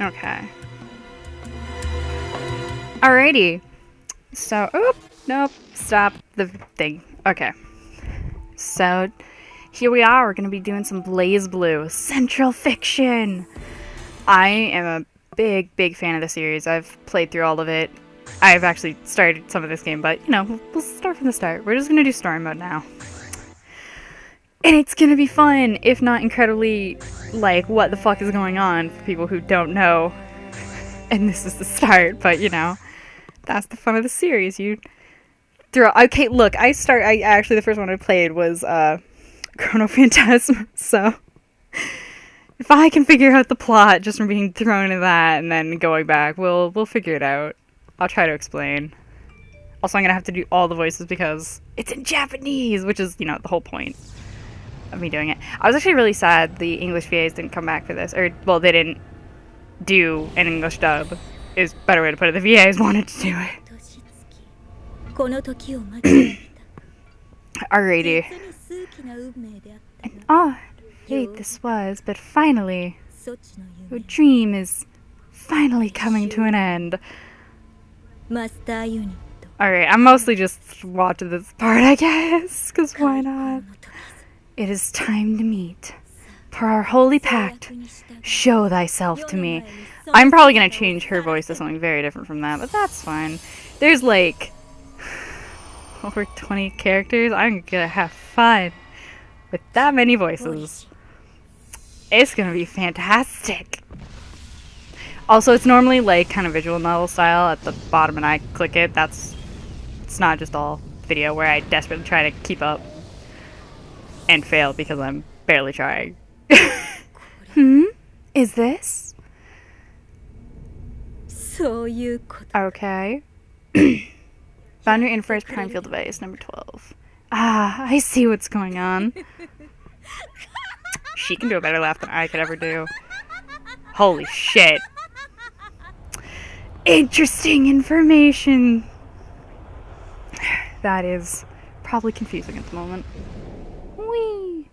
Okay. Alrighty. So, nope, stop the thing. Okay. So, here we are. We're going to be doing some Blazblue Central Fiction. I am a big fan of the series. I've played through all of it. I've actually started some of this game, but, you know, we'll start from the start. We're just going to do story mode now. And it's going to be fun, if not incredibly, like, what the fuck is going on for people who don't know. And this is the start, but, you know, that's the fun of the series. You throw... Okay, look, actually, the first one I played was, Chrono Phantasm, so... If I can figure out the plot just from being thrown into that and then going back, we'll figure it out. I'll try to explain. Also, I'm gonna have to do all the voices because it's in Japanese, which is, you know, the whole point of me doing it. I was actually really sad the English VAs didn't come back for this. Or, well, they didn't do an English dub, is a better way to put it. The VAs wanted to do it. Alrighty. An odd fate this was, but finally, your dream is finally coming to an end. Alright, I'm mostly just watching this part, I guess, because why not? It is time to meet. Per our holy pact, show thyself to me. I'm probably going to change her voice to something very different from that, but that's fine. There's like over 20 characters. I'm going to have fun with that many voices. It's going to be fantastic. Also, it's normally like kind of visual novel style at the bottom and I click it. It's not just all video where I desperately try to keep up and fail because I'm barely trying. Is this? Okay. Found your infrared prime field device, number 12. Ah, I see what's going on. She can do a better laugh than I could ever do. Holy shit. Interesting information. That is probably confusing at the moment. Whee!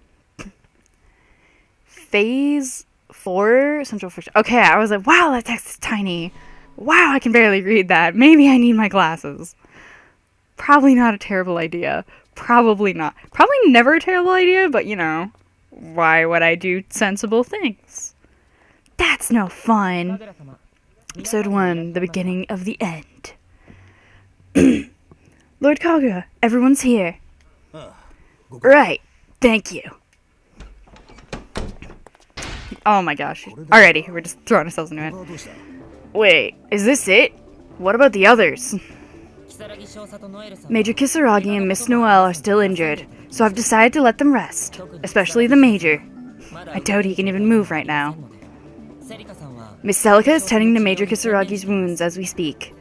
Phase 4, Central Fiction. Okay, I was like, wow, that text is tiny. Wow, I can barely read that. Maybe I need my glasses. Probably not a terrible idea. Probably not. Probably never a terrible idea, but you know, why would I do sensible things? That's no fun. Episode 1, the beginning of the end. Lord Kaga, everyone's here. Right, thank you. Oh my gosh. Alrighty, we're just throwing ourselves into it. Wait, is this it? What about the others? Major Kisaragi and Miss Noelle are still injured, so I've decided to let them rest, especially the Major. I doubt he can even move right now. Miss Celica is tending to Major Kisaragi's wounds as we speak.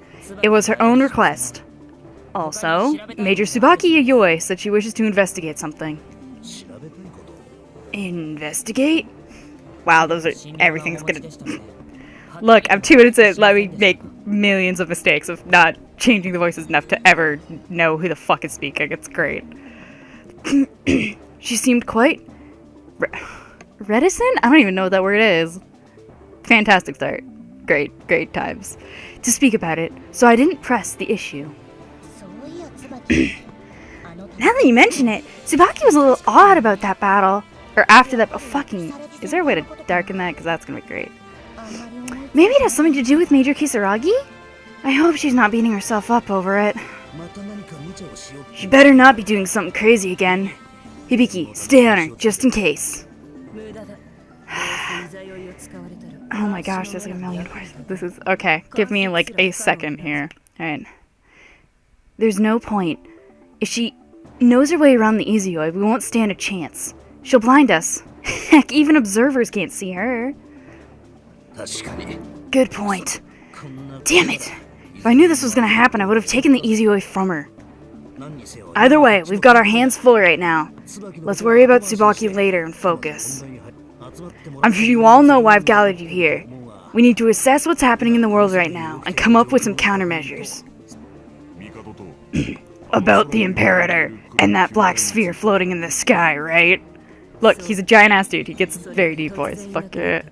It was her own request. Also, Major Tsubaki Yayoi said she wishes to investigate something. Investigate? Wow, everything's gonna... Look, I'm 2 minutes in, let me make millions of mistakes of not changing the voices enough to ever know who the fuck is speaking. It's great. She seemed quite... reticent? I don't even know what that word is. Fantastic start. Great times. To speak about it, so I didn't press the issue. Now that you mention it, Tsubaki was a little odd about that battle. Or after that, fucking... Is there a way to darken that? Because that's going to be great. Maybe it has something to do with Major Kisaragi? I hope she's not beating herself up over it. She better not be doing something crazy again. Hibiki, stay on her, just in case. Oh my gosh, there's like a million words. This is... Okay, give me like a second here. Alright. There's no point. If she knows her way around the Izuyoi, we won't stand a chance. She'll blind us. Heck, even observers can't see her. Good point. Damn it. If I knew this was gonna happen, I would have taken the Izuyoi from her. Either way, we've got our hands full right now. Let's worry about Tsubaki later and focus. I'm sure you all know why I've gathered you here. We need to assess what's happening in the world right now and come up with some countermeasures. About the Imperator and that black sphere floating in the sky, right? Look, he's a giant-ass dude. He gets a very deep voice. Fuck it.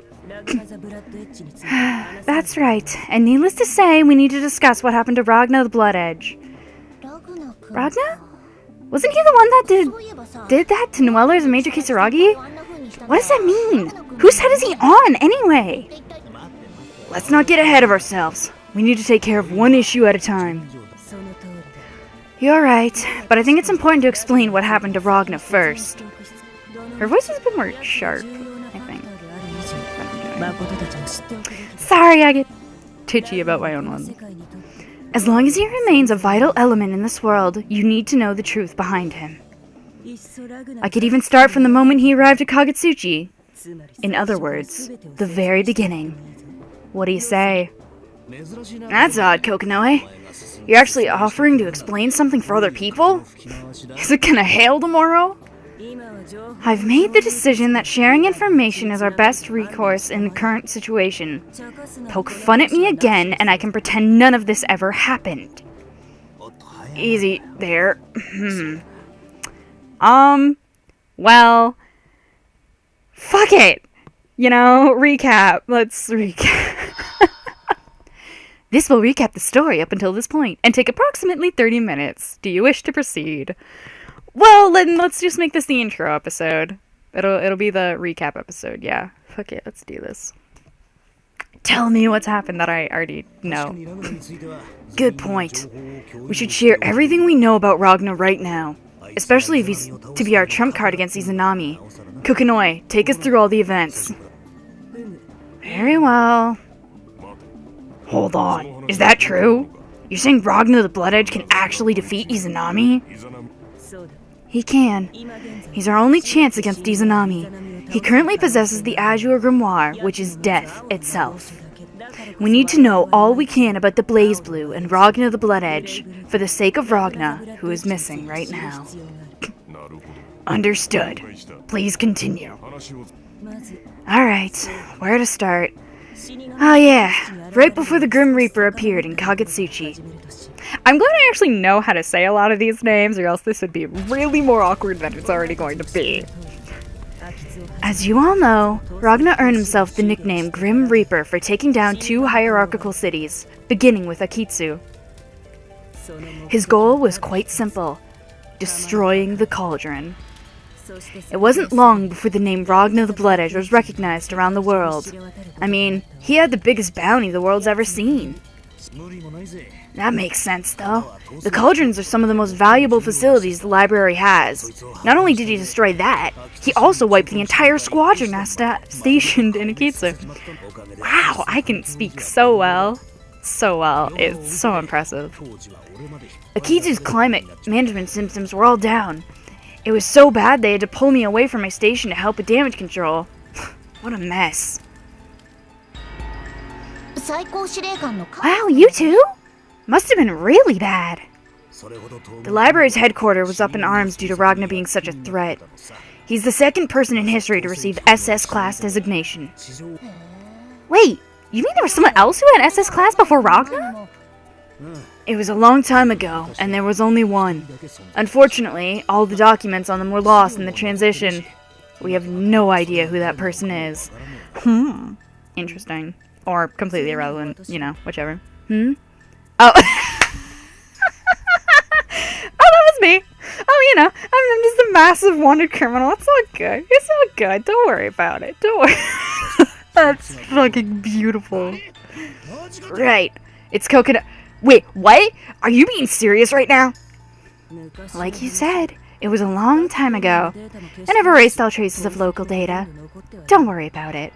That's right. And needless to say, we need to discuss what happened to Ragna the Bloodedge. Ragna? Wasn't he the one that did that to Noellers and Major Kisaragi? What does that mean? Whose head is he on, anyway? Let's not get ahead of ourselves. We need to take care of one issue at a time. You're right, but I think it's important to explain what happened to Ragna first. Her voice is a bit more sharp, I think. Sorry, I get titchy about my own one. As long as he remains a vital element in this world, you need to know the truth behind him. I could even start from the moment he arrived at Kagetsuchi. In other words, the very beginning. What do you say? That's odd, Kokonoe. You're actually offering to explain something for other people? Is it gonna hail tomorrow? I've made the decision that sharing information is our best recourse in the current situation. Poke fun at me again, and I can pretend none of this ever happened. Easy there. Well, fuck it. Recap. Let's recap. This will recap the story up until this point and take approximately 30 minutes. Do you wish to proceed? Well, then let's just make this the intro episode. It'll be the recap episode, yeah. Fuck it, let's do this. Tell me what's happened that I already know. Good point. We should share everything we know about Ragna right now. Especially if he's to be our trump card against Izanami. Kokonoe, take us through all the events. Very well. Hold on, is that true? You're saying Ragna the Bloodedge can actually defeat Izanami? He can. He's our only chance against Izanami. He currently possesses the Azure Grimoire, which is death itself. We need to know all we can about the Blazblue and Ragna the Bloodedge, for the sake of Ragna, who is missing right now. Understood. Please continue. Alright, where to start? Oh yeah, right before the Grim Reaper appeared in Kagetsuchi. I'm glad I actually know how to say a lot of these names, or else this would be really more awkward than it's already going to be. As you all know, Ragna earned himself the nickname Grim Reaper for taking down 2 hierarchical cities, beginning with Akitsu. His goal was quite simple: destroying the cauldron. It wasn't long before the name Ragna the Bloodedge was recognized around the world. I mean, he had the biggest bounty the world's ever seen. That makes sense, though. The cauldrons are some of the most valuable facilities the library has. Not only did he destroy that, he also wiped the entire squadron stationed in Akitsu. Wow, I can speak so well. So well. It's so impressive. Akitsu's climate management systems were all down. It was so bad they had to pull me away from my station to help with damage control. What a mess. Wow, you two? Must have been really bad. The library's headquarters was up in arms due to Ragna being such a threat. He's the second person in history to receive SS class designation. Wait, you mean there was someone else who had SS class before Ragna? It was a long time ago, and there was only one. Unfortunately, all the documents on them were lost in the transition. We have no idea who that person is. Interesting. Or completely irrelevant, whichever. Oh. Oh, that was me. Oh, I'm just a massive wanted criminal. It's all good. It's all good. Don't worry about it. Don't worry. That's fucking beautiful. Right. It's coconut. Wait, what? Are you being serious right now? Like you said, it was a long time ago, and I've erased all traces of local data. Don't worry about it.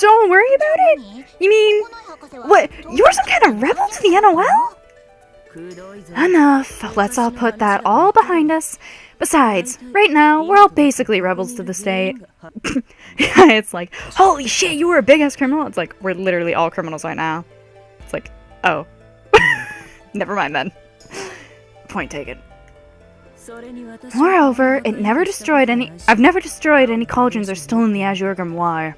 Don't worry about it? You mean, what, you're some kind of rebel to the NOL? Enough. Let's all put that all behind us. Besides, right now, we're all basically rebels to the state. It's like, holy shit, you were a big-ass criminal? It's like, we're literally all criminals right now. It's like, oh. Never mind then. Point taken. Moreover, I've never destroyed any cauldrons or stolen the Azure Grimoire.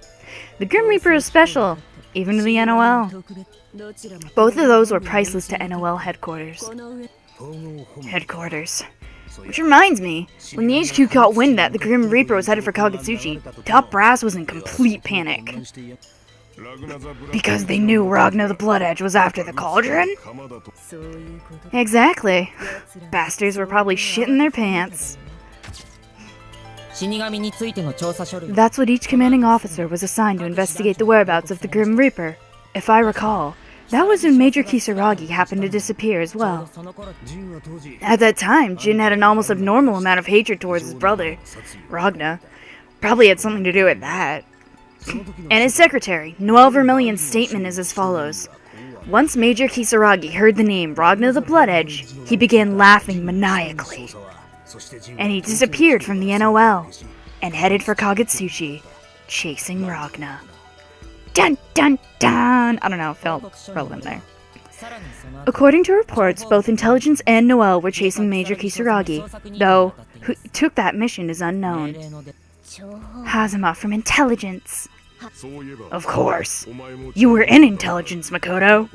The Grim Reaper is special, even to the NOL. Both of those were priceless to NOL headquarters. Which reminds me, when the HQ got wind that the Grim Reaper was headed for Kagetsuchi, top brass was in complete panic. Because they knew Ragna the Bloodedge was after the cauldron? Exactly. Bastards were probably shitting their pants. That's what each commanding officer was assigned to investigate the whereabouts of the Grim Reaper. If I recall, that was when Major Kisaragi happened to disappear as well. At that time, Jin had an almost abnormal amount of hatred towards his brother, Ragna. Probably had something to do with that. And his secretary, Noel Vermillion's statement is as follows. Once Major Kisaragi heard the name Ragna the Bloodedge, he began laughing maniacally. And he disappeared from the NOL and headed for Kagetsuchi, chasing Ragna. Dun dun dun! I don't know, felt relevant there. According to reports, both Intelligence and Noel were chasing Major Kisaragi, though who took that mission is unknown. Hazama from Intelligence. Of course. You were in Intelligence, Makoto.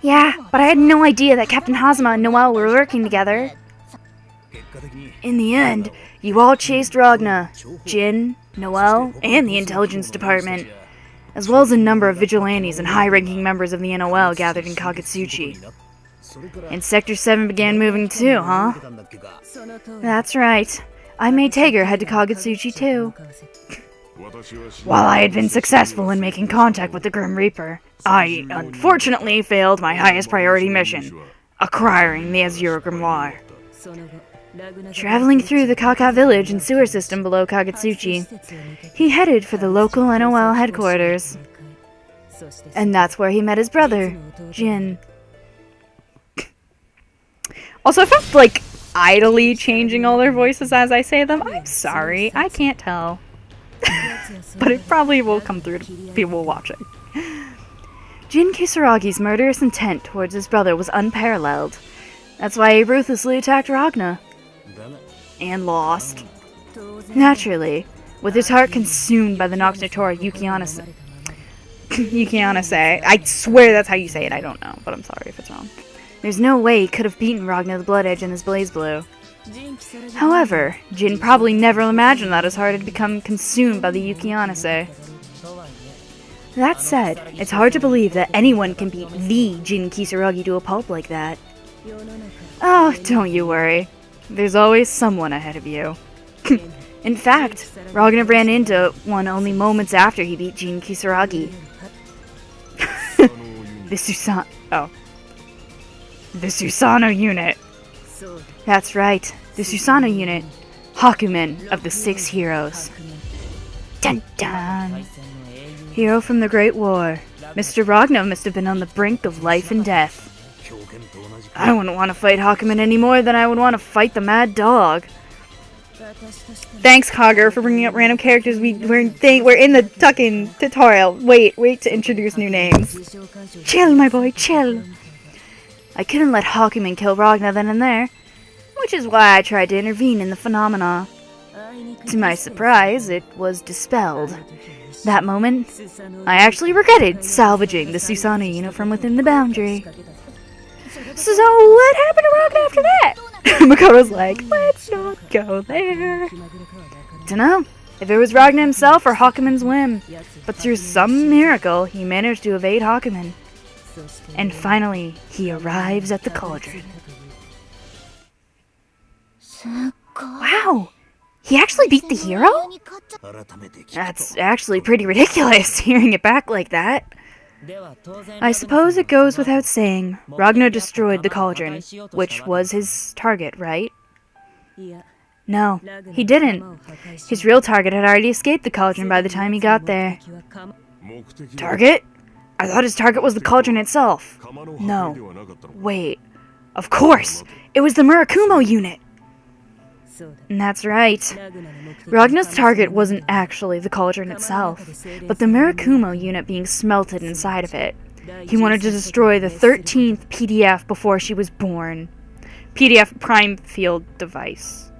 Yeah, but I had no idea that Captain Hazama and Noel were working together. In the end, you all chased Ragna, Jin, Noel, and the Intelligence Department, as well as a number of vigilantes and high-ranking members of the NOL gathered in Kagetsuchi. And Sector 7 began moving too, huh? That's right. I made Tager head to Kagetsuchi too. While I had been successful in making contact with the Grim Reaper, I unfortunately failed my highest priority mission, acquiring the Azure Grimoire. Traveling through the Kaka village and sewer system below Kagetsuchi, he headed for the local NOL headquarters. And that's where he met his brother, Jin. Also, if I'm, like, idly changing all their voices as I say them, I'm sorry, I can't tell. But it probably will come through to people watching. Jin Kisaragi's murderous intent towards his brother was unparalleled. That's why he ruthlessly attacked Ragna. And lost. Naturally, with his heart consumed by the Nox Notora Yukianase. Yukianase. I swear that's how you say it, I don't know, but I'm sorry if it's wrong. There's no way he could have beaten Ragna the Bloodedge in his Blazblue. However, Jin probably never imagined that his heart had become consumed by the Yukianase. That said, it's hard to believe that anyone can beat the Jin Kisaragi to a pulp like that. Oh, don't you worry. There's always someone ahead of you. In fact, Ragna ran into one only moments after he beat Jin Kisaragi. The Susanoo unit. That's right, the Susanoo unit. Hakumen of the 6 heroes. Dun dun! Hero from the Great War. Mr. Ragna must have been on the brink of life and death. I wouldn't want to fight Hakumen any more than I would want to fight the Mad Dog. Thanks, Cogger, for bringing up random characters we're in the fucking tutorial. Wait to introduce new names. Chill, my boy, chill. I couldn't let Hakumen kill Ragna then and there, which is why I tried to intervene in the phenomena. To my surprise, it was dispelled. That moment, I actually regretted salvaging the Susanoo unit from within the boundary. So what happened to Ragna after that? Makoto's like, let's not go there. Dunno if it was Ragna himself or Hakumen's whim, but through some miracle, he managed to evade Hakumen. And finally, he arrives at the cauldron. Wow! He actually beat the hero? That's actually pretty ridiculous, hearing it back like that. I suppose it goes without saying, Ragna destroyed the cauldron, which was his target, right? No, he didn't. His real target had already escaped the cauldron by the time he got there. Target? I thought his target was the cauldron itself. No. Wait. Of course! It was the Murakumo unit! And that's right. Ragna's target wasn't actually the cauldron itself, but the Murakumo unit being smelted inside of it. He wanted to destroy the 13th PDF before she was born. PDF Prime Field Device.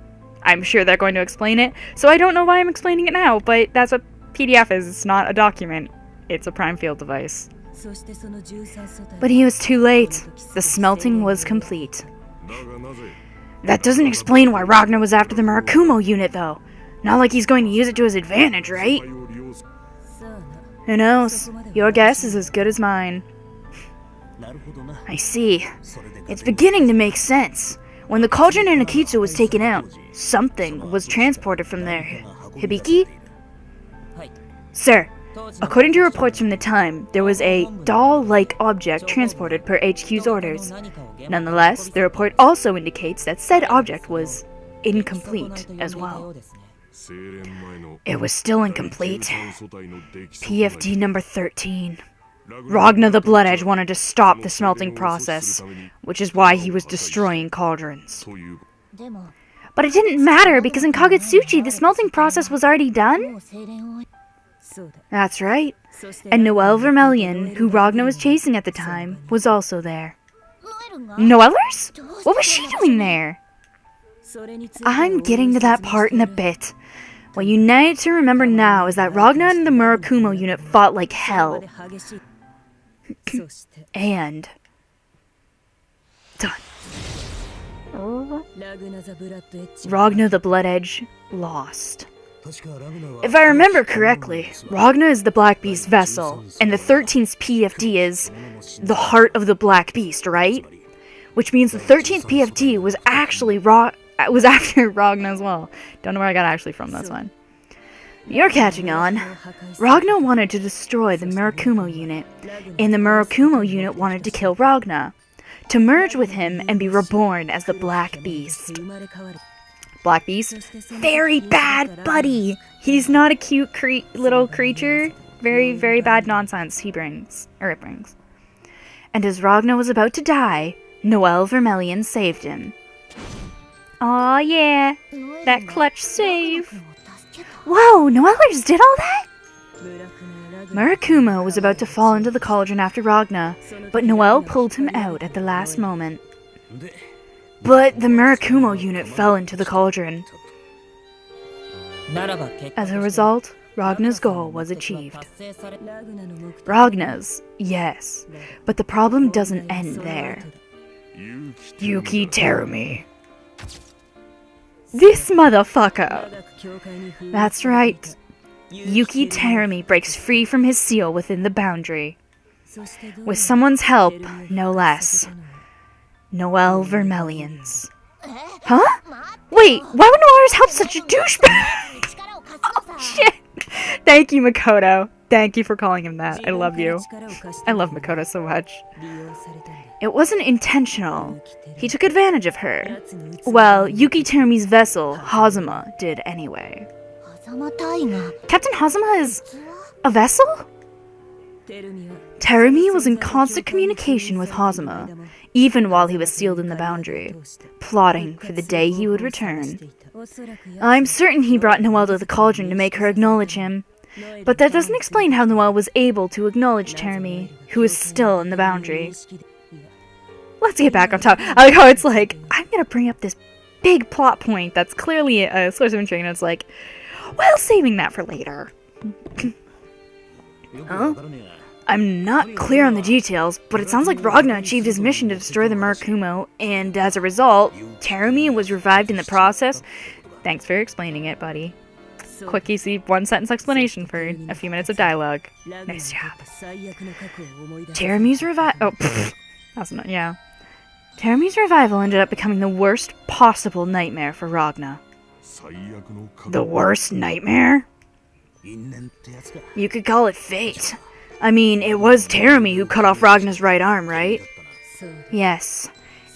I'm sure they're going to explain it, so I don't know why I'm explaining it now, but that's what PDF is. It's not a document. It's a Prime Field Device. But he was too late. The smelting was complete. That doesn't explain why Ragna was after the Murakumo unit, though. Not like he's going to use it to his advantage, right? Who knows? Your guess is as good as mine. I see. It's beginning to make sense. When the cauldron in Akitsu was taken out, something was transported from there. Hibiki? Sir, according to reports from the time, there was a doll-like object transported per HQ's orders. Nonetheless, the report also indicates that said object was incomplete as well. It was still incomplete. PFD number 13. Ragna the Bloodedge wanted to stop the smelting process, which is why he was destroying cauldrons. But it didn't matter because in Kagutsuchi the smelting process was already done? That's right. And Noelle Vermilion, who Ragna was chasing at the time, was also there. Noellers? What was she doing there? I'm getting to that part in a bit. What you need to remember now is that Ragna and the Murakumo unit fought like hell. And... done. Ragna the Bloodedge lost. If I remember correctly, Ragna is the Black Beast vessel, and the 13th PFD is the heart of the Black Beast, right? Which means the 13th PFD was actually was after Ragna as well. Don't know where I got actually from, that's fine. You're catching on. Ragna wanted to destroy the Murakumo unit, and the Murakumo unit wanted to kill Ragna, to merge with him and be reborn as the Black Beast. Black Beast? Very bad buddy! He's not a cute little creature. Very, very bad nonsense it brings. And as Ragna was about to die, Noelle Vermilion saved him. Aw, yeah. That clutch save. Whoa, Noellers did all that? Murakumo was about to fall into the cauldron after Ragna, but Noelle pulled him out at the last moment. But the Murakumo unit fell into the cauldron. As a result, Ragna's goal was achieved. Ragna's, yes, but the problem doesn't end there. Yuki Terumi. This motherfucker! That's right. Yuki Terumi breaks free from his seal within the boundary. With someone's help, no less. Noelle Vermilion's. Huh? Wait, why would Noelle's help such a douchebag? Oh, shit! Thank you, Makoto. Thank you for calling him that. I love you. I love Makoto so much. It wasn't intentional. He took advantage of her. Well, Yuki Terumi's vessel, Hazama, did anyway. Captain Hazama is a vessel? Terumi was in constant communication with Hazama, even while he was sealed in the boundary, plotting for the day he would return. I'm certain he brought Noelle to the cauldron to make her acknowledge him, but that doesn't explain how Noelle was able to acknowledge Terumi, who is still in the boundary. Let's get back on top. I like how it's like, I'm gonna bring up this big plot point that's clearly a source of intrigue, and it's like, well, saving that for later. Huh? I'm not clear on the details, but it sounds like Ragna achieved his mission to destroy the Murakumo, and as a result, Terumi was revived in the process. Thanks for explaining it, buddy. Quick, easy, one-sentence explanation for a few minutes of dialogue. Nice job. Terumi's Terumi's revival ended up becoming the worst possible nightmare for Ragna. The worst nightmare? You could call it fate. I mean, it was Terumi who cut off Ragna's right arm, right? Yes.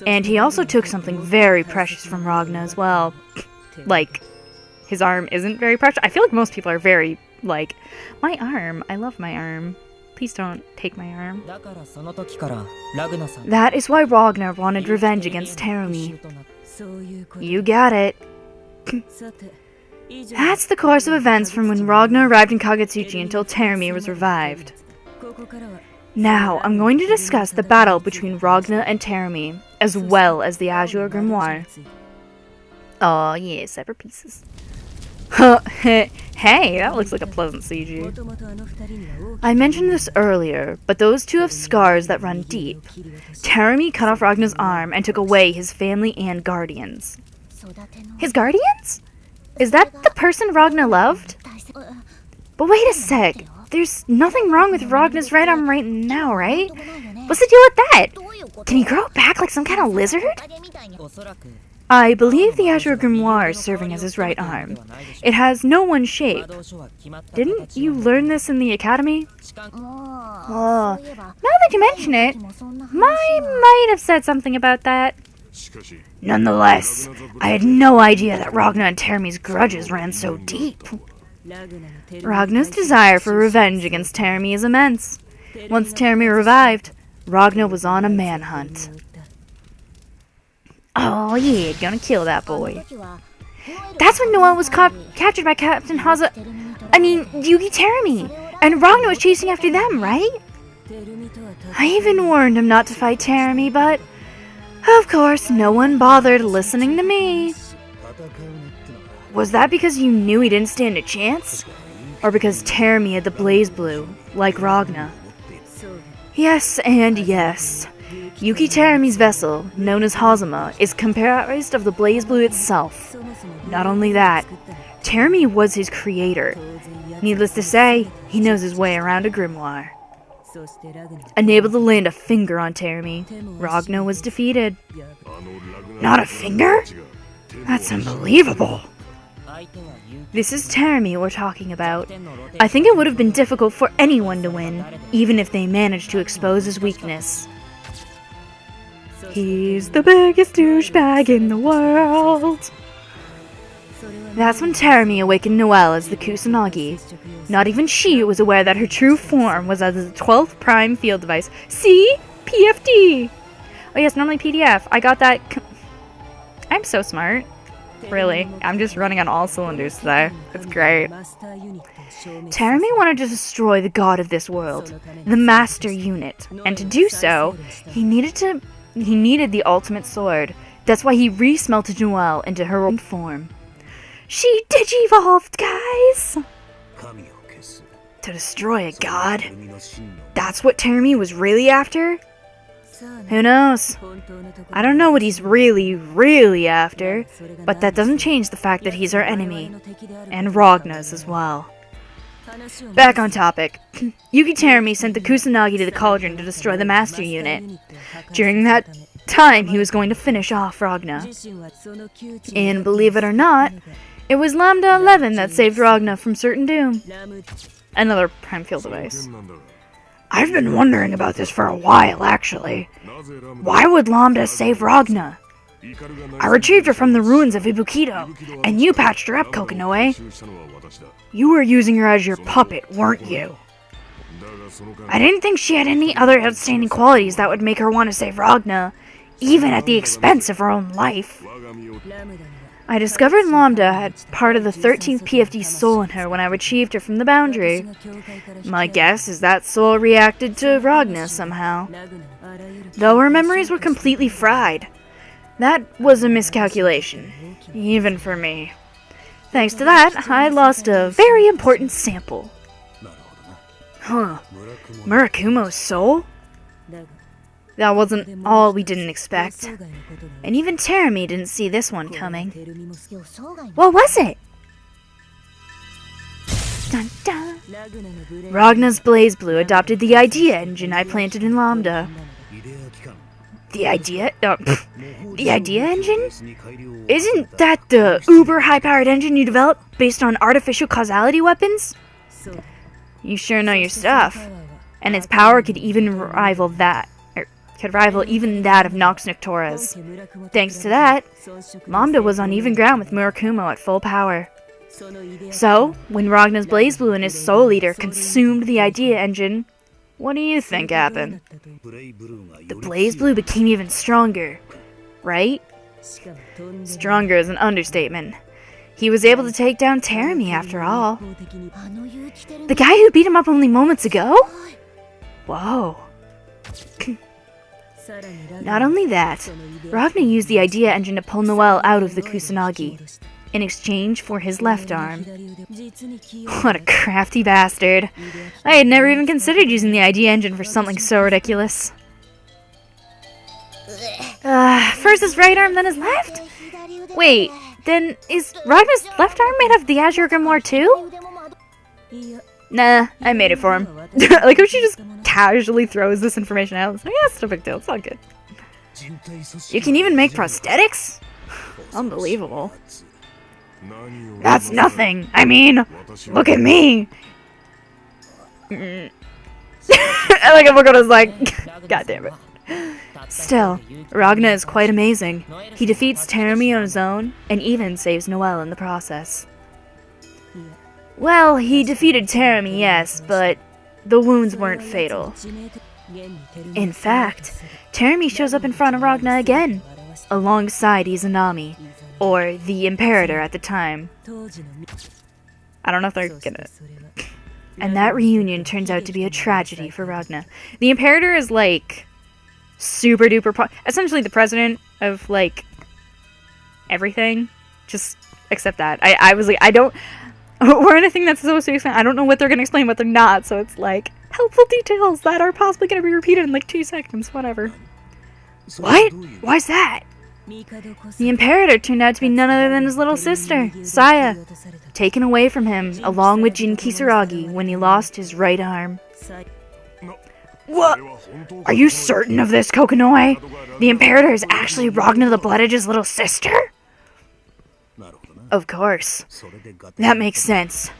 And he also took something very precious from Ragna as well. Like, his arm isn't very precious. I feel like most people are very, like, my arm. I love my arm. Please don't take my arm. That is why Ragna wanted revenge against Terumi. You got it. That's the course of events from when Ragna arrived in Kagutsuchi until Terumi was revived. Now, I'm going to discuss the battle between Ragna and Terumi, as well as the Azure Grimoire. Oh yeah, separate pieces. Hey, that looks like a pleasant CG. I mentioned this earlier, but those two have scars that run deep. Teremi cut off Ragna's arm and took away his family and guardians. His guardians? Is that the person Ragna loved? But wait a sec. There's nothing wrong with Ragna's right arm right now, right? What's the deal with that? Can he grow it back like some kind of lizard? I believe the Azure Grimoire is serving as his right arm. It has no one shape. Didn't you learn this in the academy? Oh, now that you mention it, I might have said something about that. Nonetheless, I had no idea that Ragna and Teremi's grudges ran so deep. Ragna's desire for revenge against Teremi is immense. Once Teremi revived, Ragna was on a manhunt. Oh yeah, gonna kill that boy. That's when Noelle was captured by Captain Yugi Teremi, and Ragna was chasing after them, right? I even warned him not to fight Teremi, but of course no one bothered listening to me. Was that because you knew he didn't stand a chance? Or because Teremi had the Blazblue, like Ragna? Yes and yes. Yuki Teremi's vessel, known as Hazama, is comprised of the Blazblue itself. Not only that, Teremi was his creator. Needless to say, he knows his way around a grimoire. Unable to land a finger on Teremi, Ragna was defeated. Not a finger? That's unbelievable. This is Teremi we're talking about. I think it would have been difficult for anyone to win, even if they managed to expose his weakness. He's the biggest douchebag in the world. That's when Teremi awakened Noelle as the Kusanagi. Not even she was aware that her true form was as the 12th Prime Field Device. See? PFD! Oh yes, normally PDF. I got that... I'm so smart. Really. I'm just running on all cylinders today. It's great. Teremi wanted to destroy the god of this world, the Master Unit. And to do so, he needed the ultimate sword. That's why he re-smelted Noelle into her own form. She digivolved, guys! To destroy a god? That's what Teremi was really after? Who knows? I don't know what he's really after, but that doesn't change the fact that he's our enemy. And Ragna's as well. Back on topic. Yuki Teremi sent the Kusanagi to the cauldron to destroy the Master Unit. During that time, he was going to finish off Ragna. And believe it or not, it was Lambda 11 that saved Ragna from certain doom. Another Prime Field Device. I've been wondering about this for a while, actually. Why would Lambda save Ragna? I retrieved her from the ruins of Ibukido, and you patched her up, Kokonoe. You were using her as your puppet, weren't you? I didn't think she had any other outstanding qualities that would make her want to save Ragna, even at the expense of her own life. I discovered Lambda had part of the 13th PFD soul in her when I retrieved her from the boundary. My guess is that soul reacted to Ragna somehow. Though her memories were completely fried. That was a miscalculation, even for me. Thanks to that, I lost a very important sample. Huh. Murakumo's soul? That wasn't all we didn't expect. And even Teremi didn't see this one coming. What was it? Dun dun. Ragna's Blazblue adopted the idea engine I planted in Lambda. The idea engine? Isn't that the uber high-powered engine you developed based on artificial causality weapons? You sure know your stuff. And its power could even rival even that of Nox Noctora's. Thanks to that, Lambda was on even ground with Murakumo at full power. So, when Ragna's Blazblue and his Soul Eater consumed the idea engine, what do you think happened? The Blazblue became even stronger, right? Stronger is an understatement. He was able to take down Teremi after all. The guy who beat him up only moments ago? Whoa. Not only that, Ragna used the idea engine to pull Noelle out of the Kusanagi. in exchange for his left arm. What a crafty bastard. I had never even considered using the ID engine for something so ridiculous. First his right arm, then his left? Wait, then is Ragna's left arm made of the Azure Grimoire too? Nah, I made it for him. Like how she just casually throws this information out. It's like, yeah, it's no big deal, it's all good. You can even make prosthetics? Unbelievable. That's nothing. I mean, look at me. Like Amokoto's like, God damn it. Still, Ragna is quite amazing. He defeats Terumi on his own, and even saves Noelle in the process. Well, he defeated Terumi, yes, but the wounds weren't fatal. In fact, Terumi shows up in front of Ragna again, alongside Izanami, or the Imperator at the time. I don't know if they're gonna... And that reunion turns out to be a tragedy for Ragna. The Imperator is like... super duper essentially the president of like everything, just except that I was like, I don't or anything that's supposed to explain. I don't know what they're gonna explain, what they're not, so it's like helpful details that are possibly gonna be repeated in like 2 seconds, whatever. What? Why's that? The Imperator turned out to be none other than his little sister, Saya, taken away from him along with Jin Kisaragi when he lost his right arm. What? Are you certain of this, Kokonoi? The Imperator is actually Ragna the Bloodedge's little sister? Of course. That makes sense.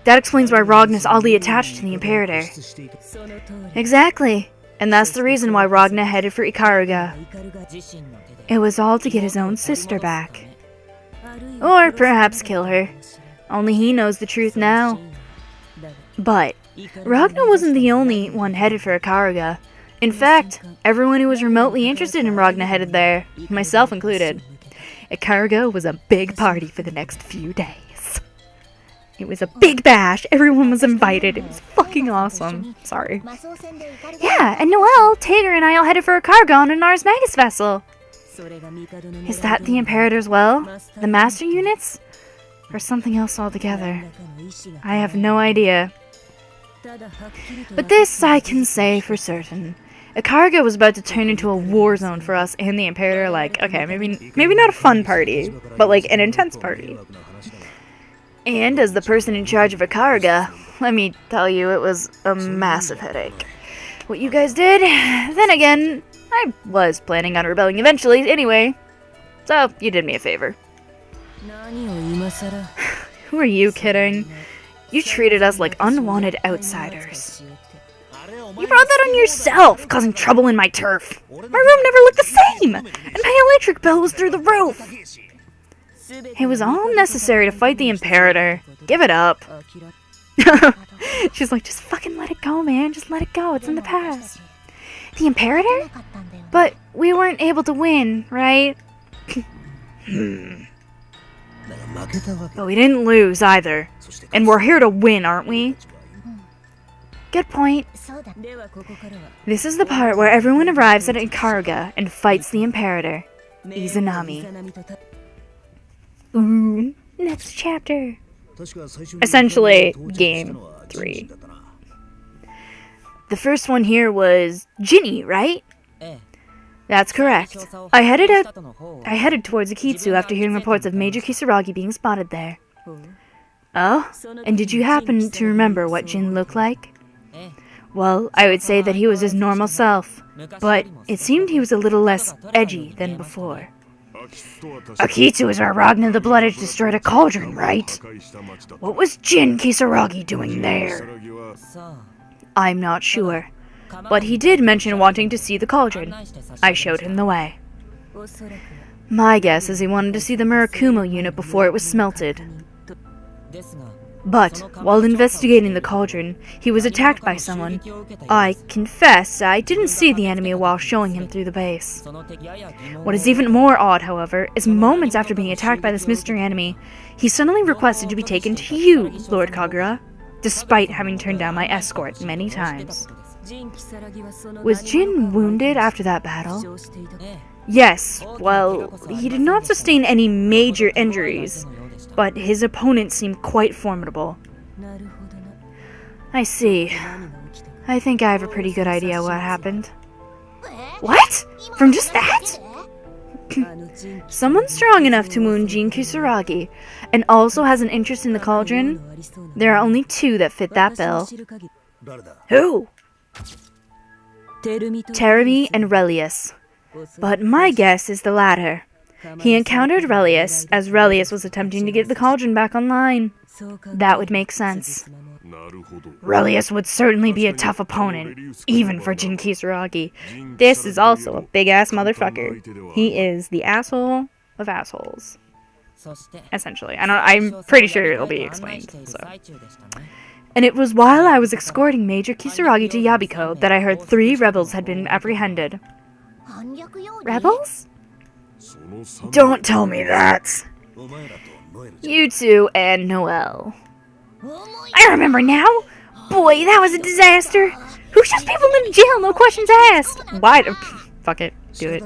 That explains why Ragna's oddly attached to the Imperator. Exactly. And that's the reason why Ragna headed for Ikaruga. It was all to get his own sister back. Or perhaps kill her. Only he knows the truth now. But Ragna wasn't the only one headed for Ikaruga. In fact, everyone who was remotely interested in Ragna headed there, myself included. Ikaruga was a big party for the next few days. It was a big bash, everyone was invited, it was fucking awesome. Sorry. Yeah, and Noelle, Tager, and I all headed for Ikaruga on an Ars Magus vessel. Is that the Imperator's well? The master units? Or something else altogether? I have no idea. But this I can say for certain. Ikaruga was about to turn into a war zone for us and the Imperator, like, okay, maybe not a fun party, but like an intense party. And as the person in charge of Ikaruga, let me tell you, it was a massive headache. What you guys did, then again, I was planning on rebelling eventually anyway, so you did me a favor. Who are you kidding? You treated us like unwanted outsiders. You brought that on yourself, causing trouble in my turf. My room never looked the same, and my electric bill was through the roof. It was all necessary to fight the Imperator. Give it up. She's like, just fucking let it go, man. Just let it go. It's in the past. The Imperator? But we weren't able to win, right? But we didn't lose either. And we're here to win, aren't we? Good point. This is the part where everyone arrives at Ikaruga and fights the Imperator, Izanami. Ooh, next chapter. Essentially, game 3. The first one here was Ginny, right? That's correct. I headed towards Akitsu after hearing reports of Major Kisaragi being spotted there. Oh? And did you happen to remember what Jin looked like? Well, I would say that he was his normal self, but it seemed he was a little less edgy than before. Akitsu is where Ragna the Bloodedge destroyed a cauldron, right? What was Jin Kisaragi doing there? I'm not sure, but he did mention wanting to see the cauldron. I showed him the way. My guess is he wanted to see the Murakumo unit before it was smelted. But, while investigating the cauldron, he was attacked by someone. I confess I didn't see the enemy while showing him through the base. What is even more odd, however, is moments after being attacked by this mystery enemy, he suddenly requested to be taken to you, Lord Kagura, despite having turned down my escort many times. Was Jin wounded after that battle? Yes, well, he did not sustain any major injuries. but his opponent seemed quite formidable. I see. I think I have a pretty good idea what happened. What? From just that? Someone strong enough to wound Jin Kisaragi, and also has an interest in the cauldron? There are only two that fit that bill. Who? Terumi and Relius. But my guess is the latter. He encountered Relius as Relius was attempting to get the cauldron back online. That would make sense. Relius would certainly be a tough opponent, even for Jin Kisaragi. This is also a big-ass motherfucker. He is the asshole of assholes. Essentially. I'm pretty sure it'll be explained, so. And it was while I was escorting Major Kisaragi to Yabiko that I heard 3 rebels had been apprehended. Rebels? Don't tell me that. You two and Noel. I remember now. Boy, that was a disaster. Who shoves people into jail, no questions asked? Why? Fuck it. Do it.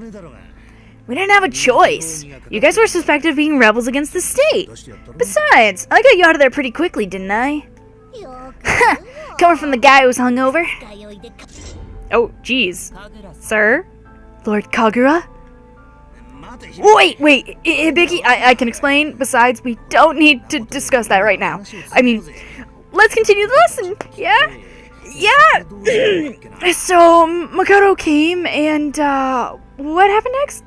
We didn't have a choice. You guys were suspected of being rebels against the state. Besides, I got you out of there pretty quickly, didn't I? Coming from the guy who was hungover. Oh, jeez. Sir? Lord Kagura? Wait, Ibiki, I can explain. Besides, we don't need to discuss that right now. I mean, let's continue the lesson, yeah? Yeah! So, Makoto came, and, what happened next?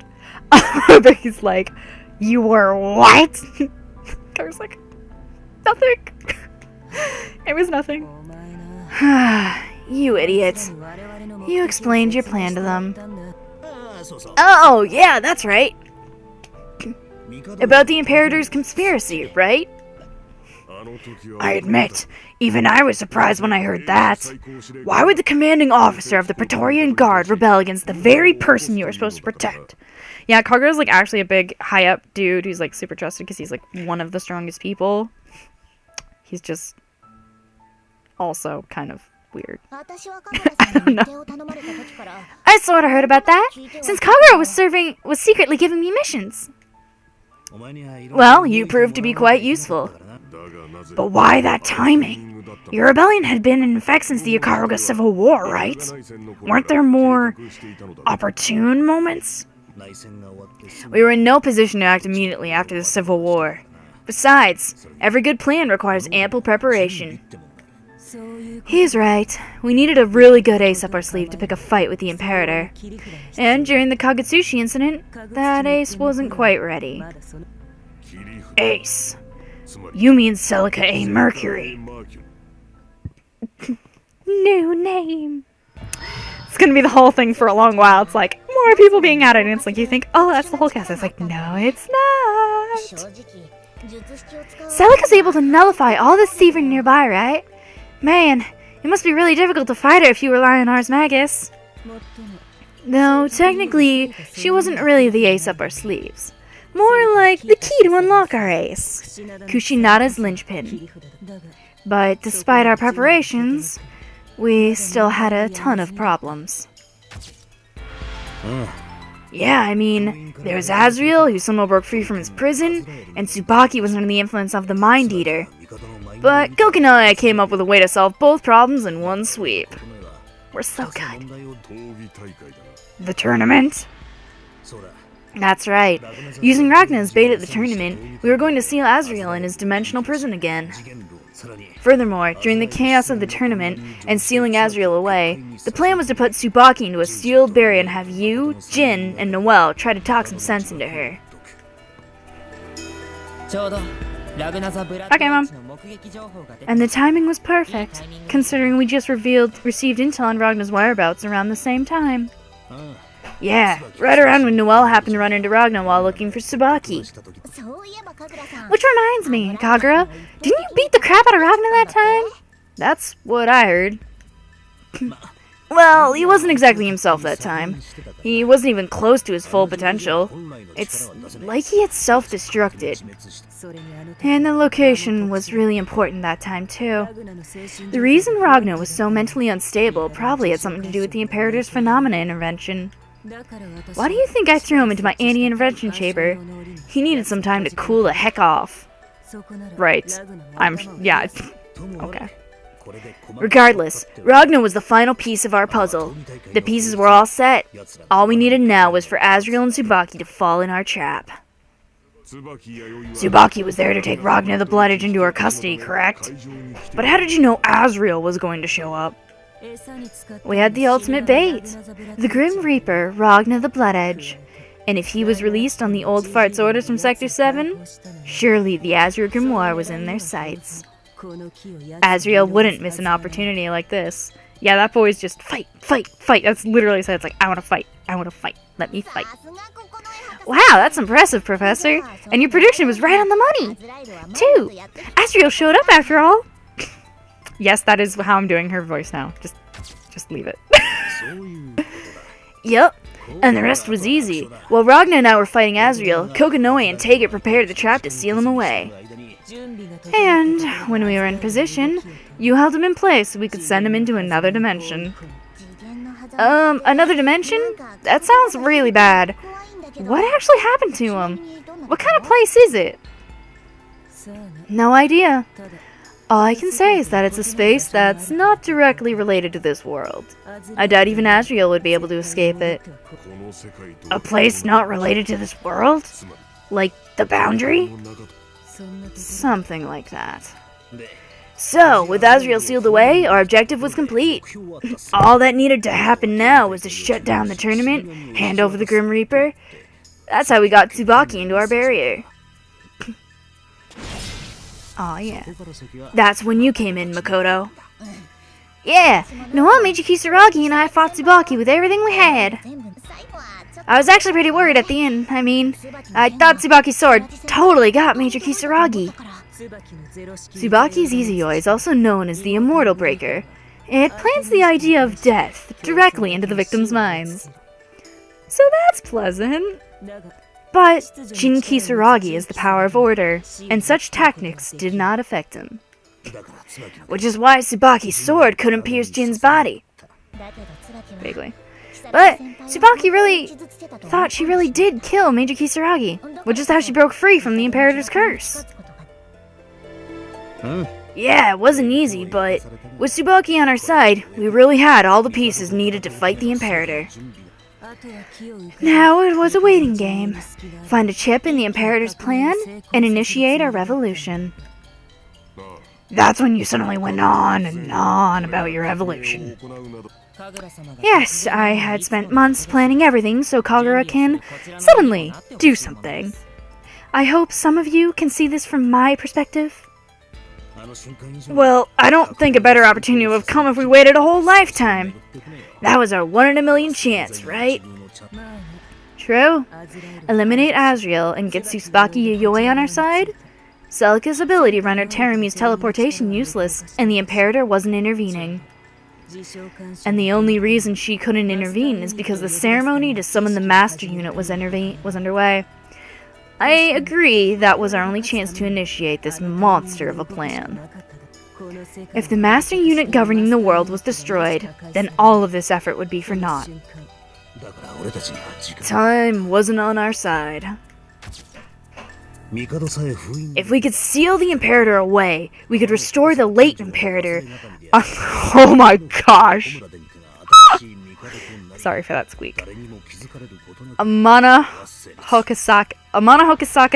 Ibiki's like, you were what? Kagura's like, nothing. It was nothing. You idiot. You explained your plan to them. Oh, yeah, that's right. About the Imperator's conspiracy, right? I admit, even I was surprised when I heard that. Why would the commanding officer of the Praetorian Guard rebel against the very person you were supposed to protect? Yeah, Kagura's like actually a big, high-up dude who's like super trusted because he's like one of the strongest people. He's just also kind of weird. I don't know. I sort of heard about that, since Kagura was secretly giving me missions. Well, you proved to be quite useful. But why that timing? Your rebellion had been in effect since the Ikaruga Civil War, right? Weren't there more opportune moments? We were in no position to act immediately after the Civil War. Besides, every good plan requires ample preparation. He's right. We needed a really good ace up our sleeve to pick a fight with the Imperator. And during the Kagetsushi incident, that ace wasn't quite ready. Ace. You mean Celica A. Mercury. New name. It's gonna be the whole thing for a long while. It's like, more people being added, and it's like, you think, oh, that's the whole cast. It's like, no, it's not. Celica's able to nullify all the thievery nearby, right? Man, it must be really difficult to fight her if you rely on Ars Magus. No, technically, she wasn't really the ace up our sleeves. More like the key to unlock our ace, Kushinada's linchpin. But despite our preparations, we still had a ton of problems. Yeah, I mean, there was Azriel, who somehow broke free from his prison, and Tsubaki was under the influence of the Mind Eater. But Gilkin and I came up with a way to solve both problems in one sweep. We're so good. The tournament? That's right. Using Ragna as bait at the tournament, we were going to seal Azriel in his dimensional prison again. Furthermore, during the chaos of the tournament and sealing Azriel away, the plan was to put Tsubaki into a sealed barrier and have you, Jin, and Noel try to talk some sense into her. Okay, Mom. And the timing was perfect, considering we just received intel on Ragna's whereabouts around the same time. Yeah, right around when Noel happened to run into Ragna while looking for Tsubaki. Which reminds me, Kagura, didn't you beat the crap out of Ragna that time? That's what I heard. Well, he wasn't exactly himself that time. He wasn't even close to his full potential. It's like he had self-destructed. And the location was really important that time, too. The reason Ragna was so mentally unstable probably had something to do with the Imperator's phenomena intervention. Why do you think I threw him into my anti-intervention chamber? He needed some time to cool the heck off. Right. Yeah. Okay. Regardless, Ragna was the final piece of our puzzle. The pieces were all set. All we needed now was for Asriel and Tsubaki to fall in our trap. Tsubaki was there to take Ragna the Bloodedge into her custody, correct? But how did you know Asriel was going to show up? We had the ultimate bait. The Grim Reaper, Ragna the Bloodedge. And if he was released on the old fart's orders from Sector 7, surely the Azure Grimoire was in their sights. Asriel wouldn't miss an opportunity like this. Yeah, that boy's just fight, fight, fight. That's literally said, it's like, I want to fight, I want to fight, let me fight. Wow, that's impressive, Professor. And your prediction was right on the money. 2. Asriel showed up after all. Yes, that is how I'm doing her voice now. Just leave it. Yep. And the rest was easy. While Ragna and I were fighting Asriel, Kokonoe and Taget prepared the trap to seal him away. And when we were in position, you held him in place so we could send him into another dimension. Another dimension? That sounds really bad. What actually happened to him? What kind of place is it? No idea. All I can say is that it's a space that's not directly related to this world. I doubt even Asriel would be able to escape it. A place not related to this world? Like the boundary? Something like that. So, with Asriel sealed away, our objective was complete. All that needed to happen now was to shut down the tournament, hand over the Grim Reaper. That's how we got Tsubaki into our barrier. Aw, yeah. That's when you came in, Makoto. Yeah, Noel, Meiji Kisaragi, and I fought Tsubaki with everything we had. I was actually pretty worried at the end. I mean, I thought Tsubaki's sword totally got Major Kisaragi. Tsubaki's Izuyoi is also known as the Immortal Breaker. It plants the idea of death directly into the victim's minds. So that's pleasant. But Jin Kisaragi is the power of order, and such tactics did not affect him. Which is why Tsubaki's sword couldn't pierce Jin's body. Vaguely. But Tsubaki really thought she really did kill Major Kisaragi, which is how she broke free from the Imperator's curse. Yeah, it wasn't easy, but with Tsubaki on our side, we really had all the pieces needed to fight the Imperator. Now it was a waiting game. Find a chip in the Imperator's plan, and initiate our revolution. That's when you suddenly went on and on about your evolution. Yes, I had spent months planning everything so Kagura can suddenly do something. I hope some of you can see this from my perspective. Well, I don't think a better opportunity would have come if we waited a whole lifetime. That was our 1 in a million chance, right? True. Eliminate Asriel and get Tsubaki Yayoi on our side? Celica's ability rendered Terumi's teleportation useless, and the Imperator wasn't intervening. And the only reason she couldn't intervene is because the ceremony to summon the Master Unit was underway. I agree that was our only chance to initiate this monster of a plan. If the Master Unit governing the world was destroyed, then all of this effort would be for naught. Time wasn't on our side. If we could seal the Imperator away, we could restore the late Imperator. Oh my gosh. Sorry for that squeak. Amana Hokasaka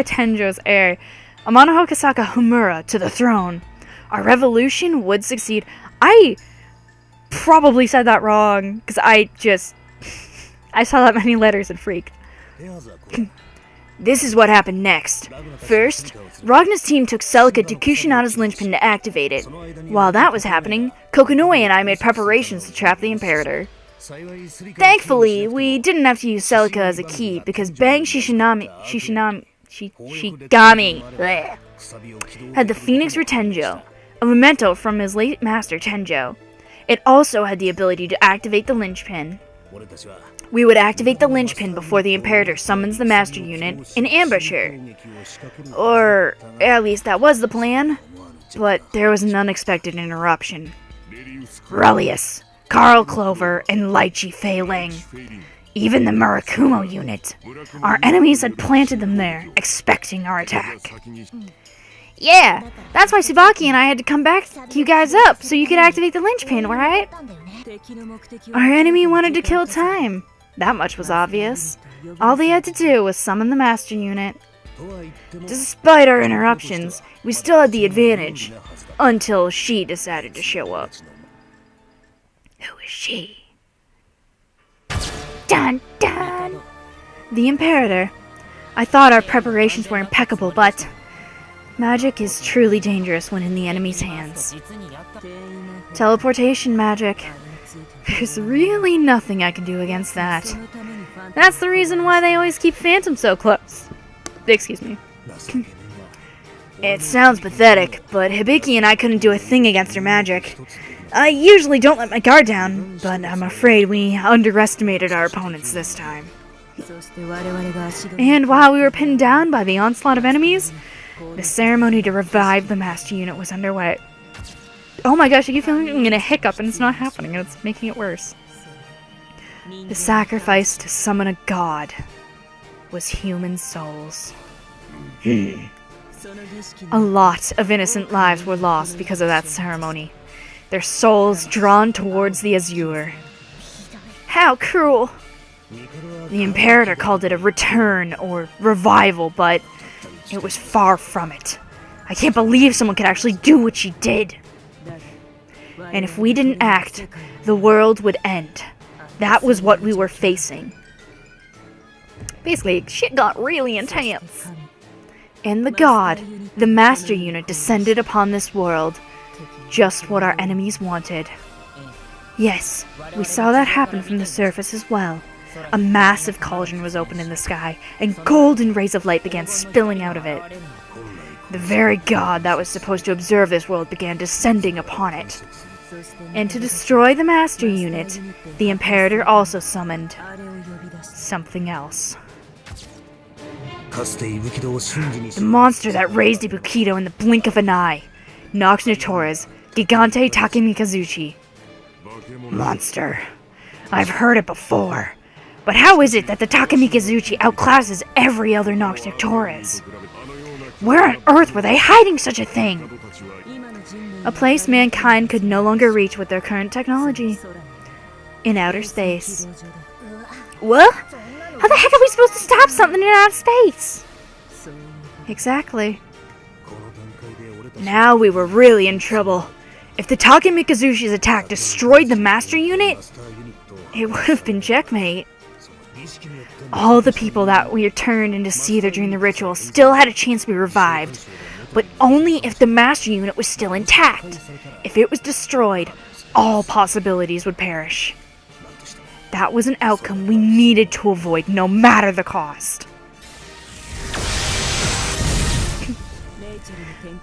Tenjo's heir, Amana Hokasaka Homura, to the throne. Our revolution would succeed. I probably said that wrong, because I saw that many letters and freaked. This is what happened next. First, Ragna's team took Celica to Kushinada's linchpin to activate it. While that was happening, Kokonoe and I made preparations to trap the Imperator. Thankfully, we didn't have to use Celica as a key, because Bang Shishigami bleh, had the Phoenix Retenjo, a memento from his late master Tenjo. It also had the ability to activate the linchpin. We would activate the linchpin before the Imperator summons the Master Unit and ambush her. Or, at least that was the plan. But there was an unexpected interruption. Relius, Carl Clover, and Lychee failing. Even the Murakumo unit. Our enemies had planted them there, expecting our attack. Yeah, that's why Tsubaki and I had to come back you guys up so you could activate the linchpin, right? Our enemy wanted to kill time. That much was obvious. All they had to do was summon the master unit. Despite our interruptions, we still had the advantage. Until she decided to show up. Who is she? Dun dun! The Imperator. I thought our preparations were impeccable, but magic is truly dangerous when in the enemy's hands. Teleportation magic. There's really nothing I can do against that. That's the reason why they always keep Phantom so close. Excuse me. It sounds pathetic, but Hibiki and I couldn't do a thing against her magic. I usually don't let my guard down, but I'm afraid we underestimated our opponents this time. And while we were pinned down by the onslaught of enemies, the ceremony to revive the master unit was underway. Oh my gosh, I keep feeling I'm gonna hiccup and it's not happening, and it's making it worse. The sacrifice to summon a god was human souls. A lot of innocent lives were lost because of that ceremony. Their souls drawn towards the Azure. How cruel! The Imperator called it a return or revival, but it was far from it. I can't believe someone could actually do what she did. And if we didn't act, the world would end. That was what we were facing. Basically, shit got really intense. And the god, the master unit, descended upon this world. Just what our enemies wanted. Yes, we saw that happen from the surface as well. A massive cauldron was opened in the sky, and golden rays of light began spilling out of it. The very god that was supposed to observe this world began descending upon it. And to destroy the master unit, the Imperator also summoned something else. The monster that raised Ibukido in the blink of an eye. Nox Notoris, Gigante Takemikazuchi. Monster. I've heard it before. But how is it that the Takemikazuchi outclasses every other Nox Notoris? Where on earth were they hiding such a thing? A place mankind could no longer reach with their current technology. In outer space. What? How the heck are we supposed to stop something in outer space? Exactly. Now we were really in trouble. If the Takemikazushi's attack destroyed the master unit, it would have been checkmate. All the people that we turned into Seether during the ritual still had a chance to be revived, but only if the master unit was still intact. If it was destroyed, all possibilities would perish. That was an outcome we needed to avoid, no matter the cost.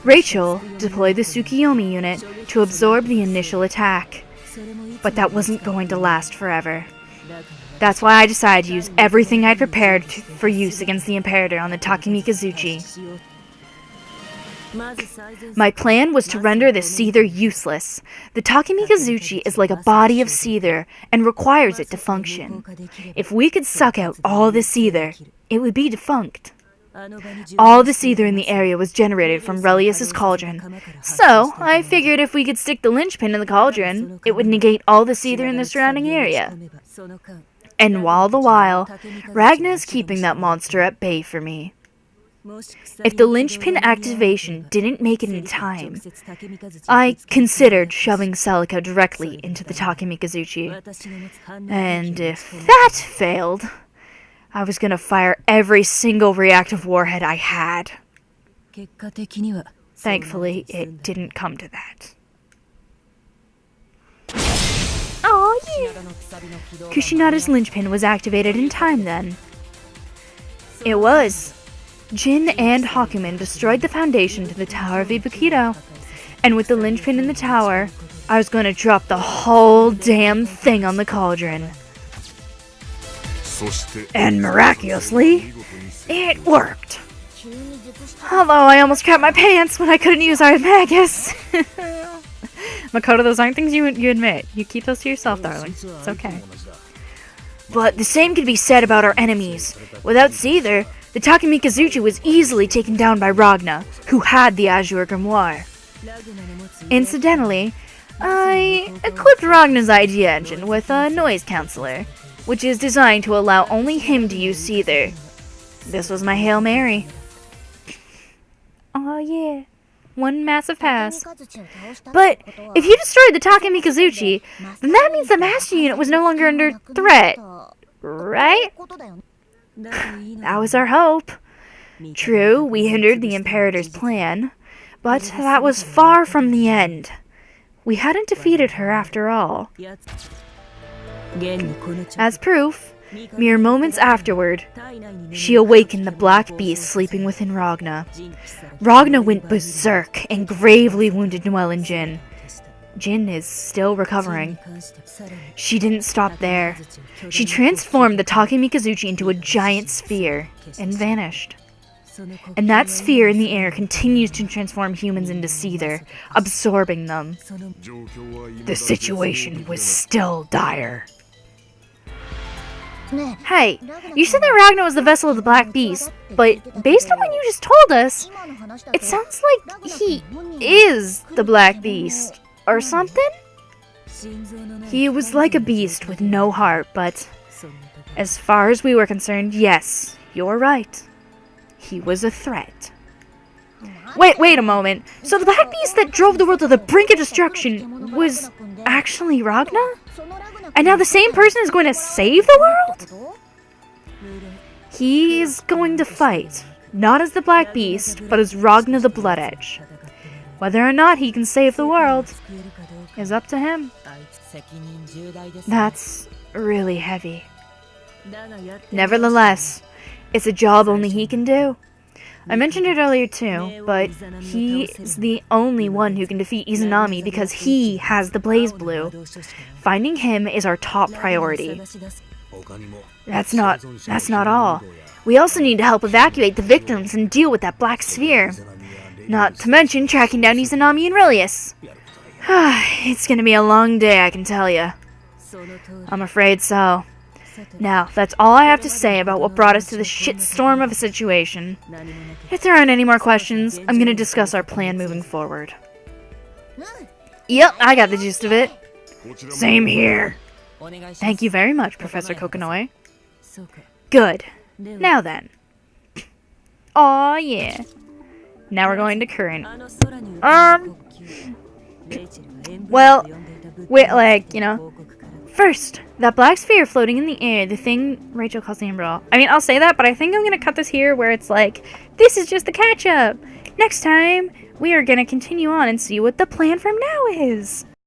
Rachel deployed the Tsukiyomi unit to absorb the initial attack, but that wasn't going to last forever. That's why I decided to use everything I'd prepared for use against the Imperator on the Takemikazuchi. My plan was to render the Seether useless. The Takemikazuchi is like a body of Seether and requires it to function. If we could suck out all the Seether, it would be defunct. All the Seether in the area was generated from Relius's cauldron, so I figured if we could stick the linchpin in the cauldron, it would negate all the Seether in the surrounding area. And all the while, Ragna is keeping that monster at bay for me. If the linchpin activation didn't make it in time, I considered shoving Celica directly into the Takemikazuchi. And if that failed, I was gonna fire every single reactive warhead I had. Thankfully, it didn't come to that. Oh yeah! Kushinada's linchpin was activated in time then. It was. Jin and Hakumen destroyed the foundation to the Tower of Ibukido, and with the linchpin in the tower, I was going to drop the whole damn thing on the cauldron. And miraculously, it worked. Although I almost crapped my pants when I couldn't use Armagus. Makoto, those aren't things you admit. You keep those to yourself, darling. It's okay. But the same could be said about our enemies. Without Seether, The Takemikazuchi was easily taken down by Ragna, who had the Azure Grimoire. Incidentally, I equipped Ragna's idea engine with a noise counselor, which is designed to allow only him to use Seether. This was my Hail Mary. Oh yeah, one massive pass. But if you destroyed the Takemikazuchi, then that means the Master Unit was no longer under threat, right? That was our hope. True, we hindered the Imperator's plan, but that was far from the end. We hadn't defeated her after all. As proof, mere moments afterward, she awakened the Black Beast sleeping within Ragna. Ragna went berserk and gravely wounded Noelle and Jin. Jin is still recovering. She didn't stop there. She transformed the Takemikazuchi into a giant sphere and vanished. And that sphere in the air continues to transform humans into Seether, absorbing them. The situation was still dire. Hey, you said that Ragna was the vessel of the Black Beast, but based on what you just told us, it sounds like he is the Black Beast, or something? He was like a beast with no heart, but as far as we were concerned, yes, you're right. He was a threat. Wait a moment. So the Black Beast that drove the world to the brink of destruction was actually Ragna? And now the same person is going to save the world? He is going to fight, not as the Black Beast, but as Ragna the Bloodedge. Whether or not he can save the world is up to him. That's really heavy. Nevertheless, it's a job only he can do. I mentioned it earlier too, but he is the only one who can defeat Izanami because he has the Blazblue. Finding him is our top priority. That's not all. We also need to help evacuate the victims and deal with that black sphere. Not to mention tracking down Izanami and Rillius. It's gonna be a long day, I can tell you. I'm afraid so. Now, that's all I have to say about what brought us to this shitstorm of a situation. If there aren't any more questions, I'm gonna discuss our plan moving forward. Yep, I got the gist of it. Same here. Thank you very much, Professor Kokonoi. Good. Now then. Aw, yeah. Now we're going to current. Well, first, that black sphere floating in the air, the thing Rachel calls the umbrella. I mean, I'll say that, but I think I'm going to cut this here where it's like, this is just the catch-up. Next time, we are going to continue on and see what the plan from now is.